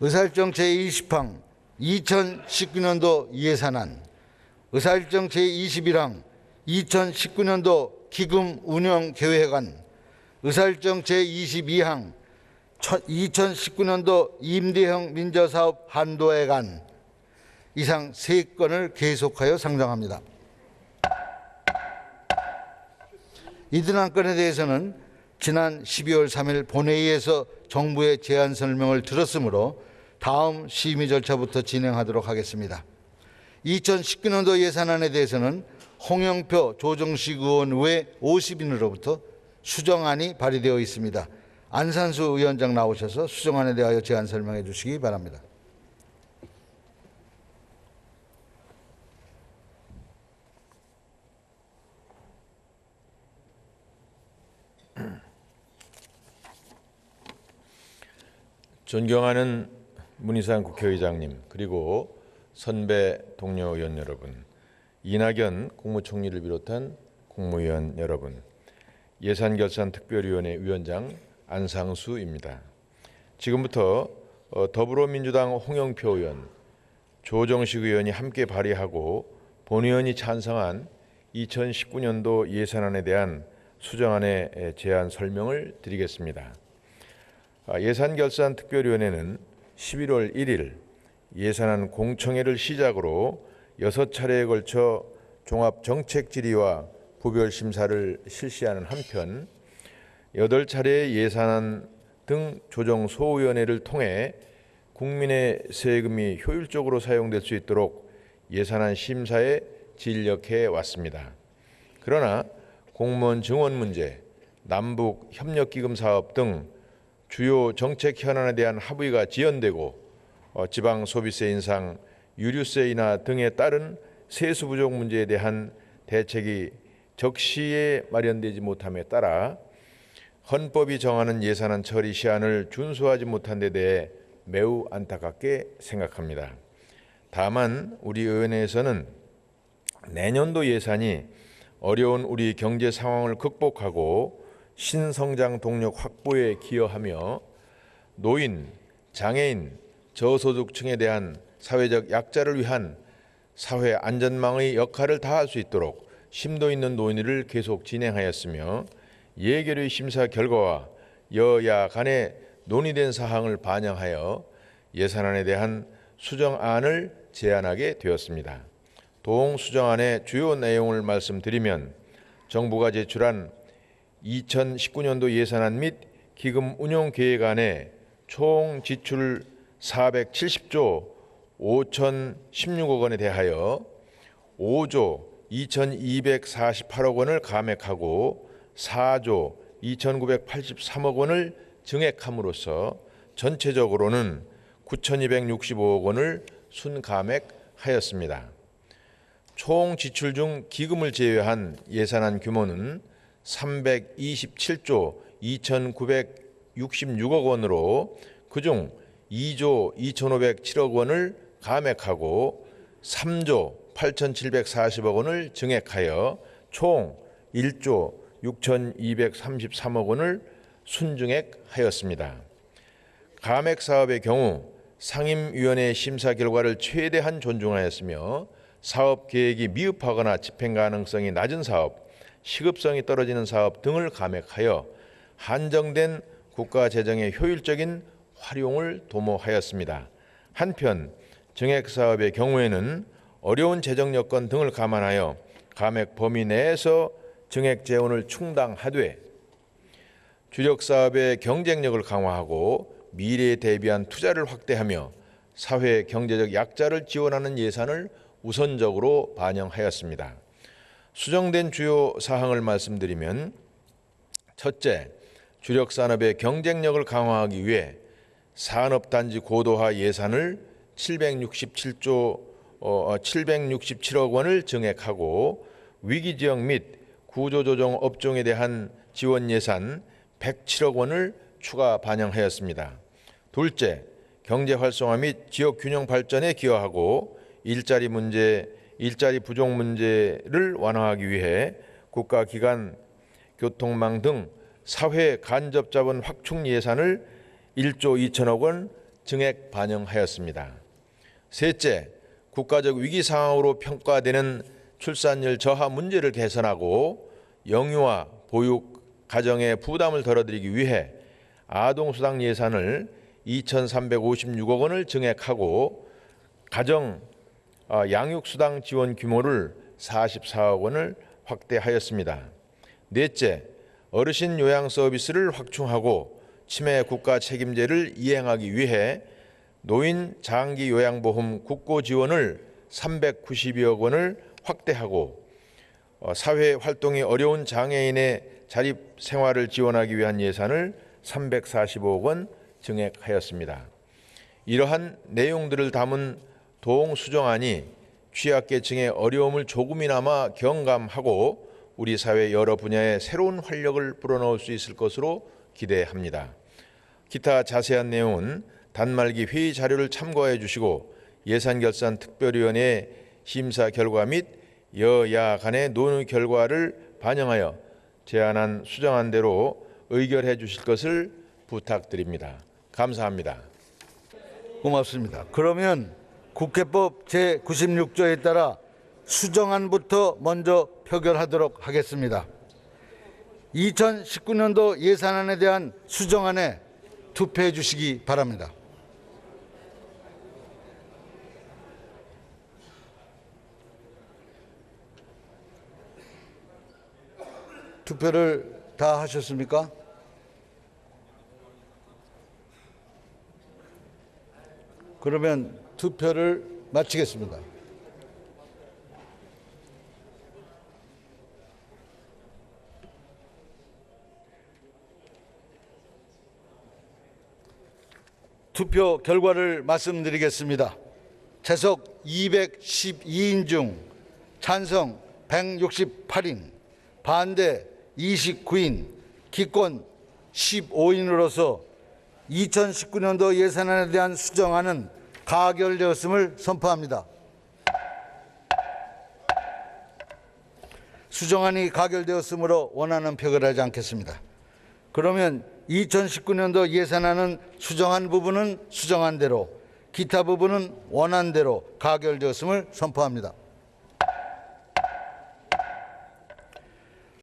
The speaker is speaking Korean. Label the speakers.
Speaker 1: 의사일정 제20항 2019년도 예산안, 의사일정 제21항 2019년도 기금 운영 계획안, 의사일정 제22항 2019년도 임대형 민저사업 한도액안, 이상 3건을 계속하여 상정합니다. 이들 안건에 대해서는 지난 12월 3일 본회의에서 정부의 제안 설명을 들었으므로 다음 심의 절차부터 진행하도록 하겠습니다. 2019년도 예산안에 대해서는 홍영표 조정식 의원 외 50인으로부터 수정안이 발의되어 있습니다. 안산수 위원장 나오셔서 수정안에 대하여 제안 설명해 주시기 바랍니다.
Speaker 2: 존경하는 문희상 국회의장님, 그리고 선배 동료 의원 여러분, 이낙연 국무총리를 비롯한 국무위원 여러분, 예산결산특별위원회 위원장 안상수입니다. 지금부터 더불어민주당 홍영표 의원, 조정식 의원이 함께 발의하고 본의원이 찬성한 2019년도 예산안에 대한 수정안의 제안 설명을 드리겠습니다. 예산결산특별위원회는 11월 1일 예산안 공청회를 시작으로 6차례에 걸쳐 종합정책질의와 부별심사를 실시하는 한편 8차례의 예산안 등 조정소위원회를 통해 국민의 세금이 효율적으로 사용될 수 있도록 예산안 심사에 진력해 왔습니다. 그러나 공무원 증원 문제, 남북협력기금 사업 등 주요 정책 현안에 대한 합의가 지연되고 지방소비세 인상, 유류세 인하 등에 따른 세수 부족 문제에 대한 대책이 적시에 마련되지 못함에 따라 헌법이 정하는 예산안 처리 시한을 준수하지 못한 데 대해 매우 안타깝게 생각합니다. 다만 우리 의원회에서는 내년도 예산이 어려운 우리 경제 상황을 극복하고 신성장 동력 확보에 기여하며 노인, 장애인, 저소득층에 대한 사회적 약자를 위한 사회 안전망의 역할을 다할 수 있도록 심도 있는 논의를 계속 진행하였으며 예결위 심사 결과와 여야 간에 논의된 사항을 반영하여 예산안에 대한 수정안을 제안하게 되었습니다. 동 수정안의 주요 내용을 말씀드리면 정부가 제출한 2019년도 예산안 및 기금 운용 계획안에 총 지출 470조 5,016억 원에 대하여 5조 2,248억 원을 감액하고 4조 2,983억 원을 증액함으로써 전체적으로는 9,265억 원을 순감액하였습니다. 총 지출 중 기금을 제외한 예산안 규모는 327조 2,966억 원으로 그중 2조 2,507억 원을 감액하고 3조 8,740억 원을 증액하여 총 1조 6,233억 원을 순증액하였습니다. 감액 사업의 경우 상임위원회 심사 결과를 최대한 존중하였으며 사업 계획이 미흡하거나 집행 가능성이 낮은 사업, 시급성이 떨어지는 사업 등을 감액하여 한정된 국가 재정의 효율적인 활용을 도모하였습니다. 한편 증액 사업의 경우에는 어려운 재정 여건 등을 감안하여 감액 범위 내에서 증액 재원을 충당하되 주력 사업의 경쟁력을 강화하고 미래에 대비한 투자를 확대하며 사회 경제적 약자를 지원하는 예산을 우선적으로 반영하였습니다. 수정된 주요 사항을 말씀드리면 첫째, 주력 산업의 경쟁력을 강화하기 위해 산업단지 고도화 예산을 767억 원을 증액하고 위기지역 및 구조조정 업종에 대한 지원 예산 107억 원을 추가 반영하였습니다. 둘째, 경제 활성화 및 지역 균형 발전에 기여하고 일자리 부족 문제를 완화하기 위해 국가기관, 교통망 등 사회 간접 자본 확충 예산을 1조 2천억 원 증액 반영하였습니다. 셋째, 국가적 위기 상황으로 평가되는 출산율 저하 문제를 개선하고 영유아, 보육, 가정의 부담을 덜어드리기 위해 아동수당 예산을 2,356억 원을 증액하고 가정 양육수당 지원 규모를 44억 원을 확대하였습니다. 넷째, 어르신 요양 서비스를 확충하고 치매 국가 책임제를 이행하기 위해 노인 장기 요양보험 국고 지원을 392억 원을 확대하고 사회 활동이 어려운 장애인의 자립 생활을 지원하기 위한 예산을 345억 원 증액하였습니다. 이러한 내용들을 담은 도옹수정안이 취약계층의 어려움을 조금이나마 경감하고 우리 사회 여러 분야에 새로운 활력을 불어넣을 수 있을 것으로 기대합니다. 기타 자세한 내용은 단말기 회의 자료를 참고해 주시고 예산결산특별위원회 심사 결과 및 여야 간의 논의 결과를 반영하여 제안한 수정안대로 의결해 주실 것을 부탁드립니다. 감사합니다.
Speaker 1: 고맙습니다. 그러면 국회법 제96조에 따라 수정안부터 먼저 표결하도록 하겠습니다. 2019년도 예산안에 대한 수정안에 투표해 주시기 바랍니다. 투표를 다 하셨습니까? 그러면 투표를 마치겠습니다. 투표 결과를 말씀드리겠습니다. 채석 212인 중 찬성 168인, 반대 29인, 기권 15인으로서 2019년도 예산안에 대한 수정안은 가결되었음을 선포합니다. 수정안이 가결되었으므로 원하는 표결하지 않겠습니다. 그러면 2019년도 예산안은 수정한 부분은 수정한 대로, 기타 부분은 원안대로 가결되었음을 선포합니다.